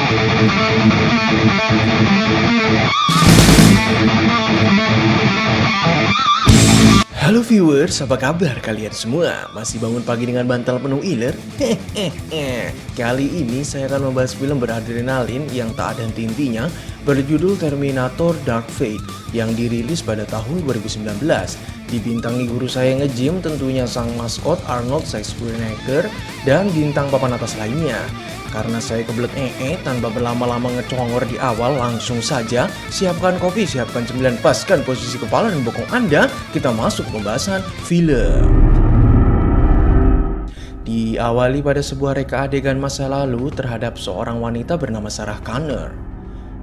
Halo viewers, apa kabar kalian semua? Masih bangun pagi dengan bantal penuh iler? Hehehe. Kali ini saya akan membahas film beradrenalin yang tak ada henti-hentinya berjudul Terminator Dark Fate yang dirilis pada tahun 2019. Dibintangi guru saya nge-gym tentunya sang maskot Arnold Schwarzenegger dan bintang papan atas lainnya. Karena saya kebelet tanpa berlama-lama ngecongor di awal, langsung saja siapkan kopi, siapkan cemilan, paskan posisi kepala dan bokong Anda, kita masuk pembahasan film. Diawali pada sebuah reka adegan masa lalu terhadap seorang wanita bernama Sarah Connor,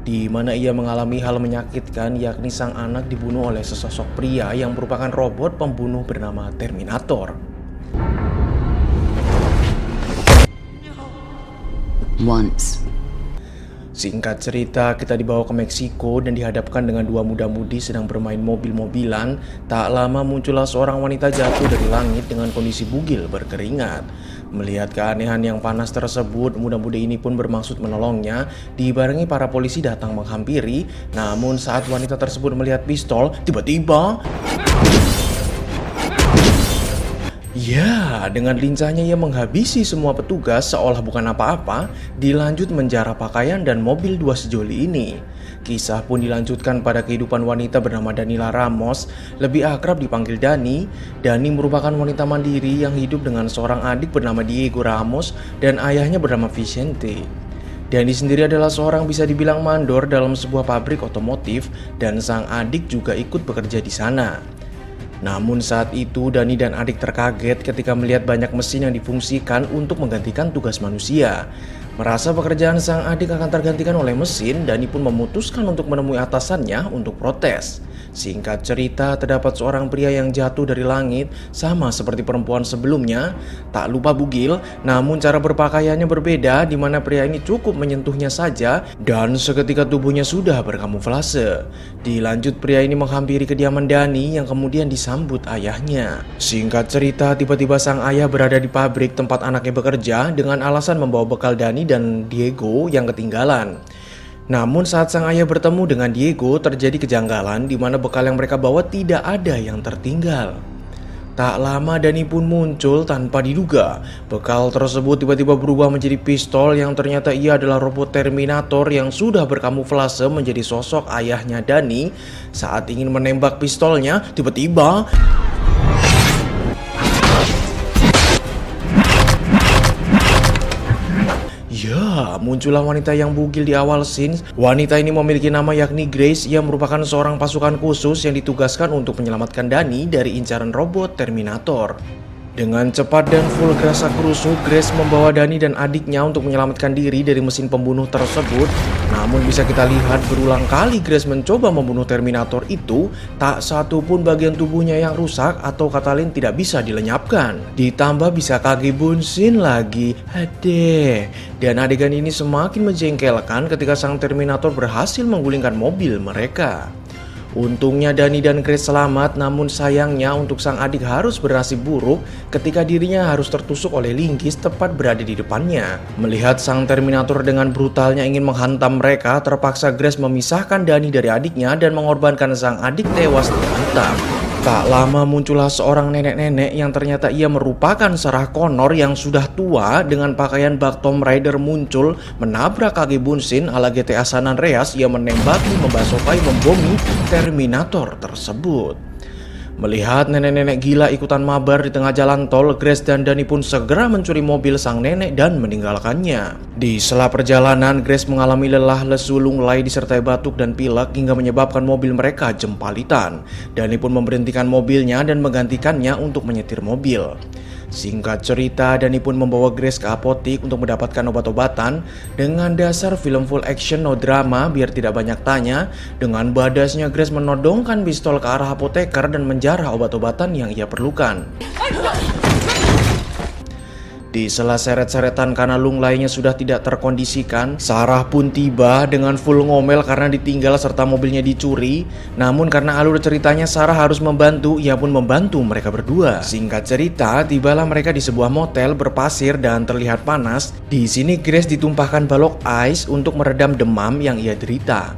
di mana ia mengalami hal menyakitkan, yakni sang anak dibunuh oleh sesosok pria yang merupakan robot pembunuh bernama Terminator. Singkat cerita, kita dibawa ke Meksiko dan dihadapkan dengan dua muda-mudi sedang bermain mobil-mobilan. Tak lama muncullah seorang wanita jatuh dari langit dengan kondisi bugil berkeringat. Melihat keanehan yang panas tersebut, muda-mudi ini pun bermaksud menolongnya. Dibarengi para polisi datang menghampiri. Namun saat wanita tersebut melihat pistol, tiba-tiba ya, dengan lincahnya ia menghabisi semua petugas seolah bukan apa-apa, dilanjut menjara pakaian dan mobil dua sejoli ini. Kisah pun dilanjutkan pada kehidupan wanita bernama Danila Ramos, lebih akrab dipanggil Dani. Dani merupakan wanita mandiri yang hidup dengan seorang adik bernama Diego Ramos dan ayahnya bernama Vicente. Dani sendiri adalah seorang bisa dibilang mandor dalam sebuah pabrik otomotif dan sang adik juga ikut bekerja di sana. Namun saat itu Dani dan adik terkaget ketika melihat banyak mesin yang difungsikan untuk menggantikan tugas manusia. Merasa pekerjaan sang adik akan tergantikan oleh mesin, Dani pun memutuskan untuk menemui atasannya untuk protes. Singkat cerita, terdapat seorang pria yang jatuh dari langit, sama seperti perempuan sebelumnya, tak lupa bugil, namun cara berpakaiannya berbeda, di mana pria ini cukup menyentuhnya saja dan seketika tubuhnya sudah berkamuflase. Dilanjut, pria ini menghampiri kediaman Dani yang kemudian disambut ayahnya. Singkat cerita, tiba-tiba sang ayah berada di pabrik tempat anaknya bekerja dengan alasan membawa bekal Dani dan Diego yang ketinggalan. Namun saat sang ayah bertemu dengan Diego, terjadi kejanggalan di mana bekal yang mereka bawa tidak ada yang tertinggal. Tak lama Dani pun muncul tanpa diduga. Bekal tersebut tiba-tiba berubah menjadi pistol yang ternyata ia adalah robot Terminator yang sudah berkamuflase menjadi sosok ayahnya Dani. Saat ingin menembak pistolnya, tiba-tiba ya, muncullah wanita yang bugil di awal scene. Wanita ini memiliki nama yakni Grace. Ia merupakan seorang pasukan khusus yang ditugaskan untuk menyelamatkan Dani dari incaran robot Terminator. Dengan cepat dan full gerasa gerusu, Grace membawa Dani dan adiknya untuk menyelamatkan diri dari mesin pembunuh tersebut. Namun bisa kita lihat berulang kali Grace mencoba membunuh Terminator itu, tak satu pun bagian tubuhnya yang rusak atau kata lain tidak bisa dilenyapkan. Ditambah bisa kaki bunsin lagi, hadeh. Dan adegan ini semakin menjengkelkan ketika sang Terminator berhasil menggulingkan mobil mereka. Untungnya Dani dan Grace selamat, namun sayangnya untuk sang adik harus bernasib buruk ketika dirinya harus tertusuk oleh linggis tepat berada di depannya. Melihat sang Terminator dengan brutalnya ingin menghantam mereka, terpaksa Grace memisahkan Dani dari adiknya dan mengorbankan sang adik tewas dihantam. Tak lama muncullah seorang nenek-nenek yang ternyata ia merupakan Sarah Connor yang sudah tua dengan pakaian bak Tomb Raider muncul menabrak kaki bunsin ala GTA San Andreas. Ia menembaki, membasokai, membomi Terminator tersebut. Melihat nenek-nenek gila ikutan mabar di tengah jalan tol, Grace dan Dani pun segera mencuri mobil sang nenek dan meninggalkannya. Di sela perjalanan, Grace mengalami lelah, lesu, lunglai disertai batuk dan pilek hingga menyebabkan mobil mereka jempalitan. Dani pun memberhentikan mobilnya dan menggantikannya untuk menyetir mobil. Singkat cerita, Dani pun membawa Grace ke apotik untuk mendapatkan obat-obatan. Dengan dasar film full action no drama biar tidak banyak tanya, dengan badasnya Grace menodongkan pistol ke arah apoteker dan menjarah obat-obatan yang ia perlukan. Di sela seret-seretan karena lung lainnya sudah tidak terkondisikan, Sarah pun tiba dengan full ngomel karena ditinggal serta mobilnya dicuri. Namun karena alur ceritanya Sarah harus membantu, ia pun membantu mereka berdua. Singkat cerita, tibalah mereka di sebuah motel berpasir dan terlihat panas. Di sini Grace ditumpahkan balok ice untuk meredam demam yang ia derita.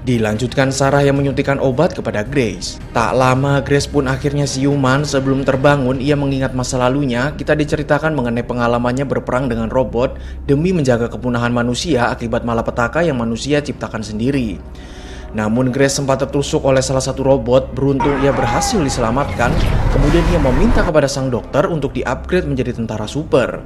Dilanjutkan Sarah yang menyuntikkan obat kepada Grace. Tak lama Grace pun akhirnya siuman. Sebelum terbangun ia mengingat masa lalunya. Kita diceritakan mengenai pengalamannya berperang dengan robot demi menjaga kepunahan manusia akibat malapetaka yang manusia ciptakan sendiri. Namun Grace sempat tertusuk oleh salah satu robot. Beruntung ia berhasil diselamatkan. Kemudian ia meminta kepada sang dokter untuk di-upgrade menjadi tentara super.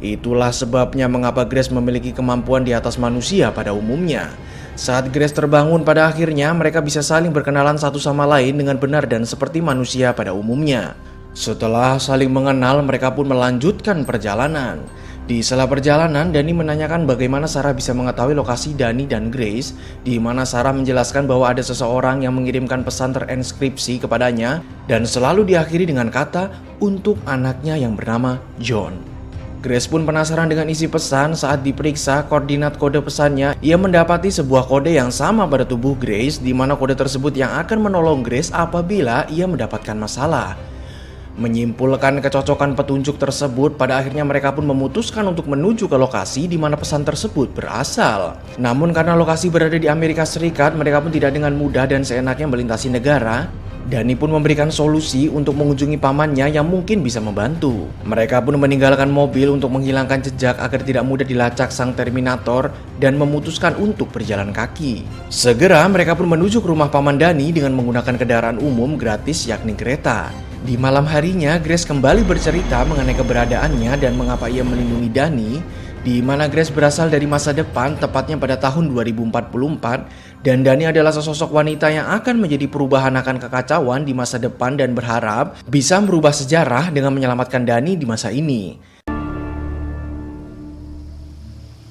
Itulah sebabnya mengapa Grace memiliki kemampuan di atas manusia pada umumnya. Saat Grace terbangun pada akhirnya mereka bisa saling berkenalan satu sama lain dengan benar dan seperti manusia pada umumnya. Setelah saling mengenal mereka pun melanjutkan perjalanan. Di sela perjalanan Dani menanyakan bagaimana Sarah bisa mengetahui lokasi Dani dan Grace, di mana Sarah menjelaskan bahwa ada seseorang yang mengirimkan pesan terenskripsi kepadanya dan selalu diakhiri dengan kata untuk anaknya yang bernama John. Grace pun penasaran dengan isi pesan. Saat diperiksa koordinat kode pesannya, ia mendapati sebuah kode yang sama pada tubuh Grace, di mana kode tersebut yang akan menolong Grace apabila ia mendapatkan masalah. Menyimpulkan kecocokan petunjuk tersebut, pada akhirnya mereka pun memutuskan untuk menuju ke lokasi di mana pesan tersebut berasal. Namun karena lokasi berada di Amerika Serikat, mereka pun tidak dengan mudah dan seenaknya melintasi negara. Dani pun memberikan solusi untuk mengunjungi pamannya yang mungkin bisa membantu. Mereka pun meninggalkan mobil untuk menghilangkan jejak agar tidak mudah dilacak sang Terminator dan memutuskan untuk berjalan kaki. Segera mereka pun menuju ke rumah paman Dani dengan menggunakan kendaraan umum gratis yakni kereta. Di malam harinya Grace kembali bercerita mengenai keberadaannya dan mengapa ia melindungi Dani, di mana Grace berasal dari masa depan, tepatnya pada tahun 2044, dan Dani adalah sesosok wanita yang akan menjadi perubahan akan kekacauan di masa depan dan berharap bisa merubah sejarah dengan menyelamatkan Dani di masa ini.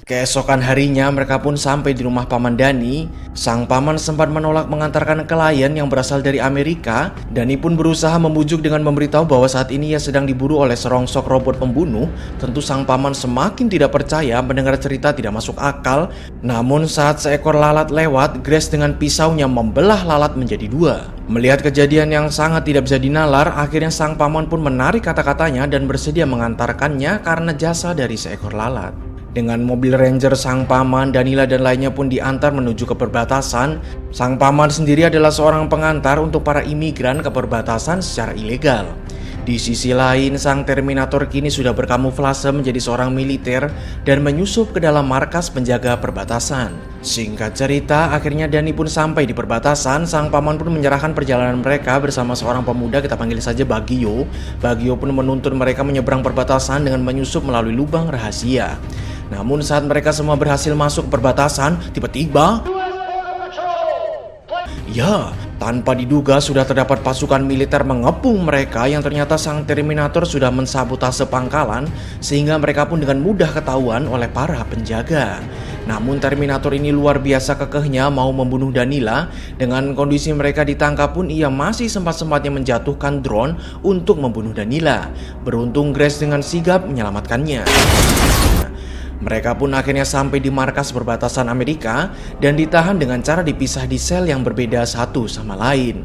Keesokan harinya mereka pun sampai di rumah paman Dani. Sang paman sempat menolak mengantarkan klien yang berasal dari Amerika. Dani pun berusaha membujuk dengan memberitahu bahwa saat ini ia sedang diburu oleh serongsok robot pembunuh. Tentu sang paman semakin tidak percaya mendengar cerita tidak masuk akal. Namun saat seekor lalat lewat, Grace dengan pisaunya membelah lalat menjadi dua. Melihat kejadian yang sangat tidak bisa dinalar, akhirnya sang paman pun menarik kata-katanya dan bersedia mengantarkannya karena jasa dari seekor lalat. Dengan mobil ranger sang paman, Danila dan lainnya pun diantar menuju ke perbatasan. Sang paman sendiri adalah seorang pengantar untuk para imigran ke perbatasan secara ilegal. Di sisi lain, sang Terminator kini sudah berkamuflase menjadi seorang militer dan menyusup ke dalam markas penjaga perbatasan. Singkat cerita, akhirnya Dani pun sampai di perbatasan. Sang paman pun menyerahkan perjalanan mereka bersama seorang pemuda, kita panggil saja Bagio. Bagio pun menuntun mereka menyeberang perbatasan dengan menyusup melalui lubang rahasia. Namun saat mereka semua berhasil masuk ke perbatasan, tiba-tiba tanpa diduga sudah terdapat pasukan militer mengepung mereka yang ternyata sang Terminator sudah mensabotase pangkalan sehingga mereka pun dengan mudah ketahuan oleh para penjaga. Namun Terminator ini luar biasa kekehnya mau membunuh Danila. Dengan kondisi mereka ditangkap pun ia masih sempat-sempatnya menjatuhkan drone untuk membunuh Danila. Beruntung Grace dengan sigap menyelamatkannya. Mereka pun akhirnya sampai di markas perbatasan Amerika dan ditahan dengan cara dipisah di sel yang berbeda satu sama lain.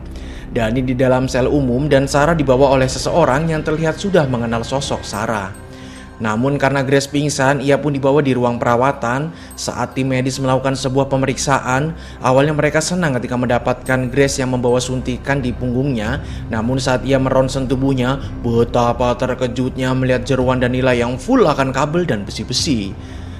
Dani di dalam sel umum dan Sarah dibawa oleh seseorang yang terlihat sudah mengenal sosok Sarah. Namun karena Grace pingsan, ia pun dibawa di ruang perawatan. Saat tim medis melakukan sebuah pemeriksaan, awalnya mereka senang ketika mendapatkan Grace yang membawa suntikan di punggungnya. Namun saat ia meronsen tubuhnya, betapa terkejutnya melihat jeruan Danila yang full akan kabel dan besi-besi.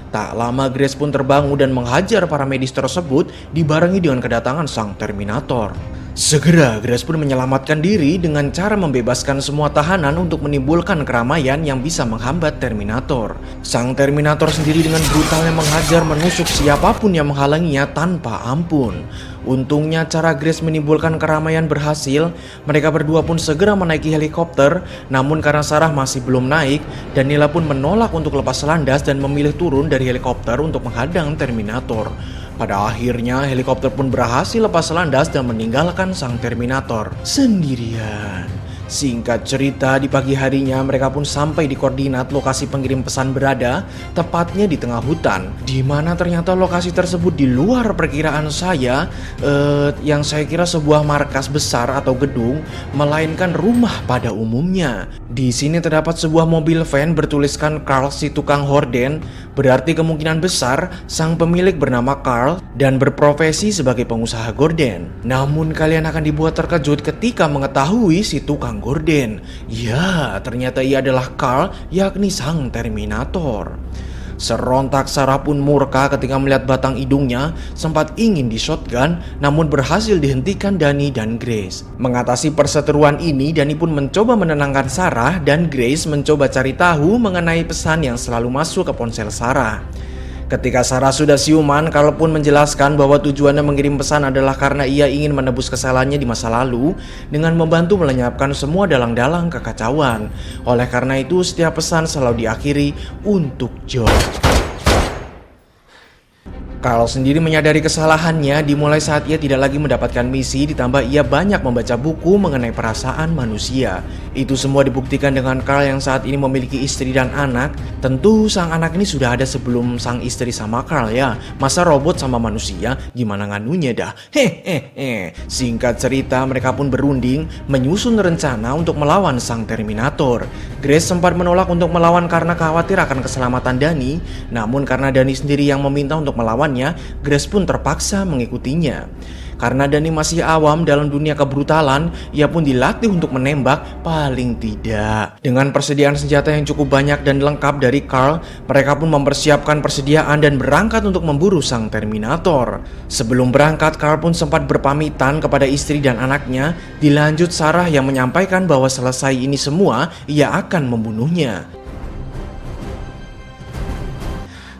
Tak lama Grace pun terbangun dan menghajar para medis tersebut dibarengi dengan kedatangan sang Terminator. Segera Grace pun menyelamatkan diri dengan cara membebaskan semua tahanan untuk menimbulkan keramaian yang bisa menghambat Terminator. Sang Terminator sendiri dengan brutalnya menghajar menusuk siapapun yang menghalanginya tanpa ampun. Untungnya cara Grace menimbulkan keramaian berhasil. Mereka berdua pun segera menaiki helikopter. Namun karena Sarah masih belum naik, Danila pun menolak untuk lepas landas dan memilih turun dari helikopter untuk menghadang Terminator. Pada akhirnya helikopter pun berhasil lepas landas dan meninggalkan sang Terminator sendirian. Singkat cerita, di pagi harinya mereka pun sampai di koordinat lokasi pengirim pesan berada, tepatnya di tengah hutan, di mana ternyata lokasi tersebut di luar perkiraan saya, yang saya kira sebuah markas besar atau gedung, melainkan rumah pada umumnya. Di sini terdapat sebuah mobil van bertuliskan Carl si tukang horden, berarti kemungkinan besar sang pemilik bernama Carl dan berprofesi sebagai pengusaha gorden. Namun kalian akan dibuat terkejut ketika mengetahui si tukang gorden. Ya, ternyata ia adalah Carl, yakni sang Terminator. Serontak Sarah pun murka ketika melihat batang hidungnya, sempat ingin di-shotgun namun berhasil dihentikan Dani dan Grace. Mengatasi perseteruan ini, Dani pun mencoba menenangkan Sarah dan Grace mencoba cari tahu mengenai pesan yang selalu masuk ke ponsel Sarah. Ketika Sarah sudah siuman, Carl pun menjelaskan bahwa tujuannya mengirim pesan adalah karena ia ingin menebus kesalahannya di masa lalu dengan membantu melenyapkan semua dalang-dalang kekacauan. Oleh karena itu, setiap pesan selalu diakhiri untuk Joe. Carl sendiri menyadari kesalahannya dimulai saat ia tidak lagi mendapatkan misi, ditambah ia banyak membaca buku mengenai perasaan manusia. Itu semua dibuktikan dengan Carl yang saat ini memiliki istri dan anak. Tentu sang anak ini sudah ada sebelum sang istri sama Carl ya. Masa robot sama manusia, gimana nganunya dah. Singkat cerita, mereka pun berunding menyusun rencana untuk melawan sang Terminator. Grace sempat menolak untuk melawan karena khawatir akan keselamatan Dani. Namun karena Dani sendiri yang meminta untuk melawan, Grace pun terpaksa mengikutinya. Karena Dani masih awam dalam dunia kebrutalan, ia pun dilatih untuk menembak paling tidak. Dengan persediaan senjata yang cukup banyak dan lengkap dari Carl, mereka pun mempersiapkan persediaan dan berangkat untuk memburu sang Terminator. Sebelum berangkat, Carl pun sempat berpamitan kepada istri dan anaknya. Dilanjut Sarah yang menyampaikan bahwa selesai ini semua, ia akan membunuhnya.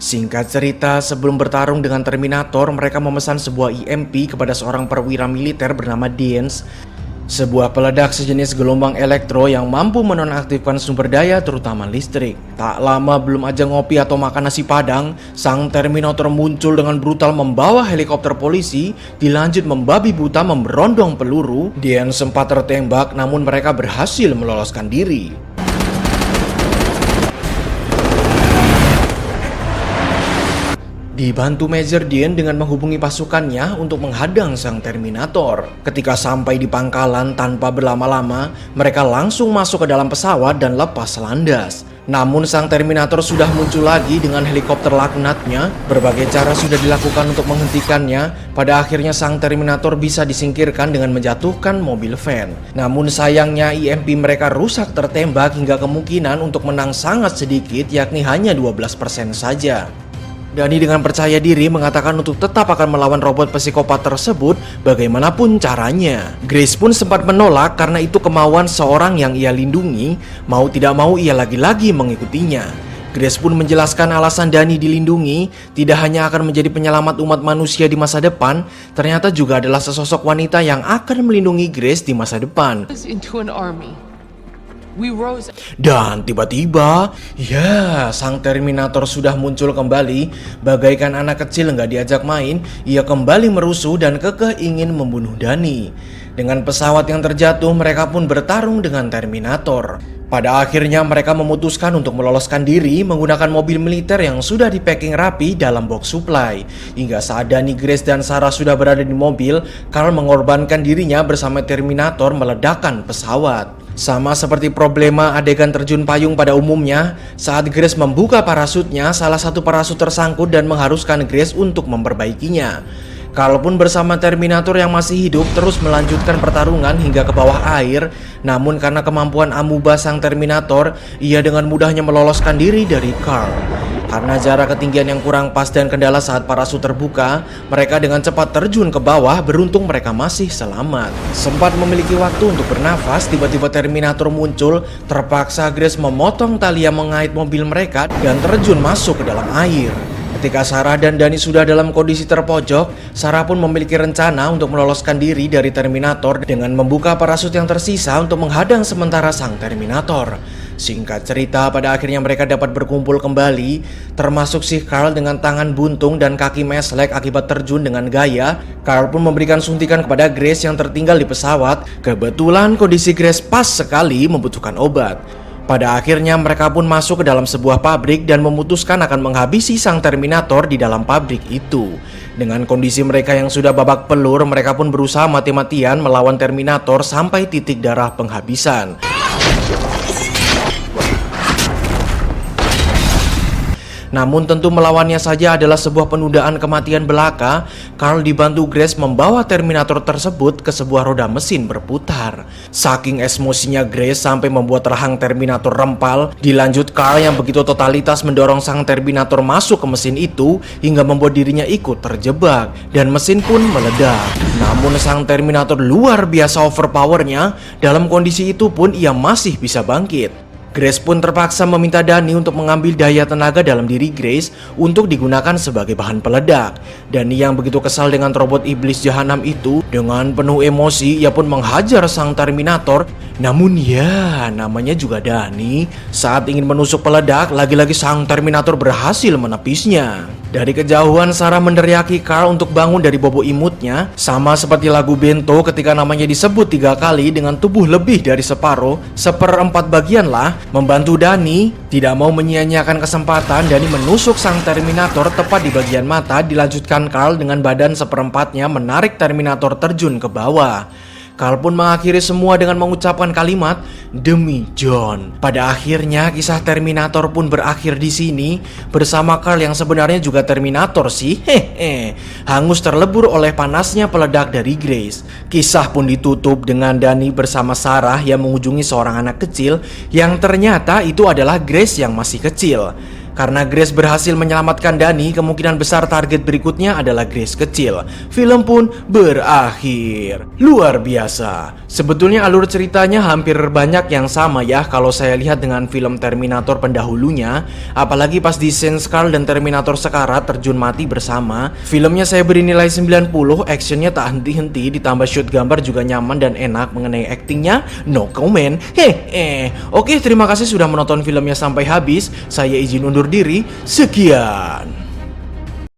Singkat cerita, sebelum bertarung dengan Terminator, mereka memesan sebuah EMP kepada seorang perwira militer bernama Dance, sebuah peledak sejenis gelombang elektro yang mampu menonaktifkan sumber daya terutama listrik. Tak lama belum aja ngopi atau makan nasi padang, sang Terminator muncul dengan brutal membawa helikopter polisi, dilanjut membabi buta memberondong peluru. Dance sempat tertembak namun mereka berhasil meloloskan diri. Dibantu Major Dean dengan menghubungi pasukannya untuk menghadang sang Terminator. Ketika sampai di pangkalan tanpa berlama-lama, mereka langsung masuk ke dalam pesawat dan lepas landas. Namun sang Terminator sudah muncul lagi dengan helikopter laknatnya. Berbagai cara sudah dilakukan untuk menghentikannya. Pada akhirnya sang Terminator bisa disingkirkan dengan menjatuhkan mobil van. Namun sayangnya EMP mereka rusak tertembak hingga kemungkinan untuk menang sangat sedikit, yakni hanya 12% saja. Dani dengan percaya diri mengatakan untuk tetap akan melawan robot psikopat tersebut bagaimanapun caranya. Grace pun sempat menolak karena itu kemauan seorang yang ia lindungi. Mau tidak mau ia lagi-lagi mengikutinya. Grace pun menjelaskan alasan Dani dilindungi tidak hanya akan menjadi penyelamat umat manusia di masa depan, ternyata juga adalah sesosok wanita yang akan melindungi Grace di masa depan. Dan tiba-tiba, ya, sang Terminator sudah muncul kembali. Bagaikan anak kecil nggak diajak main, ia kembali merusuh dan kekeh ingin membunuh Dani. Dengan pesawat yang terjatuh, mereka pun bertarung dengan Terminator. Pada akhirnya mereka memutuskan untuk meloloskan diri menggunakan mobil militer yang sudah di-packing rapi dalam box supply. Hingga saat Dani, Grace, dan Sarah sudah berada di mobil, Carl mengorbankan dirinya bersama Terminator meledakkan pesawat. Sama seperti problema adegan terjun payung pada umumnya, saat Grace membuka parasutnya, salah satu parasut tersangkut dan mengharuskan Grace untuk memperbaikinya. Carl pun bersama Terminator yang masih hidup terus melanjutkan pertarungan hingga ke bawah air. Namun karena kemampuan amuba sang Terminator, ia dengan mudahnya meloloskan diri dari Carl. Karena jarak ketinggian yang kurang pas dan kendala saat parasut terbuka, mereka dengan cepat terjun ke bawah. Beruntung mereka masih selamat. Sempat memiliki waktu untuk bernafas, tiba-tiba Terminator muncul. Terpaksa Grace memotong tali yang mengait mobil mereka dan terjun masuk ke dalam air. Ketika Sarah dan Dani sudah dalam kondisi terpojok, Sarah pun memiliki rencana untuk meloloskan diri dari Terminator dengan membuka parasut yang tersisa untuk menghadang sementara sang Terminator. Singkat cerita, pada akhirnya mereka dapat berkumpul kembali, termasuk si Carl dengan tangan buntung dan kaki meslek akibat terjun dengan gaya. Carl pun memberikan suntikan kepada Grace yang tertinggal di pesawat. Kebetulan kondisi Grace pas sekali membutuhkan obat. Pada akhirnya mereka pun masuk ke dalam sebuah pabrik dan memutuskan akan menghabisi sang Terminator di dalam pabrik itu. Dengan kondisi mereka yang sudah babak pelur, mereka pun berusaha mati-matian melawan Terminator sampai titik darah penghabisan. Namun tentu melawannya saja adalah sebuah penundaan kematian belaka. Carl dibantu Grace membawa Terminator tersebut ke sebuah roda mesin berputar. Saking emosinya Grace sampai membuat rahang Terminator rempal. Dilanjut Carl yang begitu totalitas mendorong sang Terminator masuk ke mesin itu hingga membuat dirinya ikut terjebak dan mesin pun meledak. Namun sang Terminator luar biasa overpowernya. Dalam kondisi itu pun ia masih bisa bangkit. Grace pun terpaksa meminta Danny untuk mengambil daya tenaga dalam diri Grace untuk digunakan sebagai bahan peledak. Danny yang begitu kesal dengan robot iblis jahanam itu, dengan penuh emosi ia pun menghajar sang Terminator. Namun ya, namanya juga Danny, saat ingin menusuk peledak, lagi-lagi sang Terminator berhasil menepisnya. Dari kejauhan Sarah meneriaki Carl untuk bangun dari bobo imutnya, sama seperti lagu Bento ketika namanya disebut 3 kali dengan tubuh lebih dari separuh, 1/4 bagian lah. Membantu Danny, tidak mau menyia-nyiakan kesempatan, Danny menusuk sang Terminator tepat di bagian mata. Dilanjutkan Carl dengan badan 1/4-nya menarik Terminator terjun ke bawah. Carl pun mengakhiri semua dengan mengucapkan kalimat demi John. Pada akhirnya kisah Terminator pun berakhir di sini bersama Carl yang sebenarnya juga Terminator sih. Hangus terlebur oleh panasnya peledak dari Grace. Kisah pun ditutup dengan Danny bersama Sarah yang mengunjungi seorang anak kecil yang ternyata itu adalah Grace yang masih kecil. Karena Grace berhasil menyelamatkan Danny, kemungkinan besar target berikutnya adalah Grace kecil. Film pun berakhir. Luar biasa. Sebetulnya alur ceritanya hampir banyak yang sama ya kalau saya lihat dengan film Terminator pendahulunya. Apalagi pas di scene Carl dan Terminator sekarat terjun mati bersama. Filmnya saya beri nilai 90, actionnya tak henti-henti, ditambah shoot gambar juga nyaman dan enak. Mengenai actingnya, no comment. Oke, terima kasih sudah menonton filmnya sampai habis. Saya izin undur diri, sekian.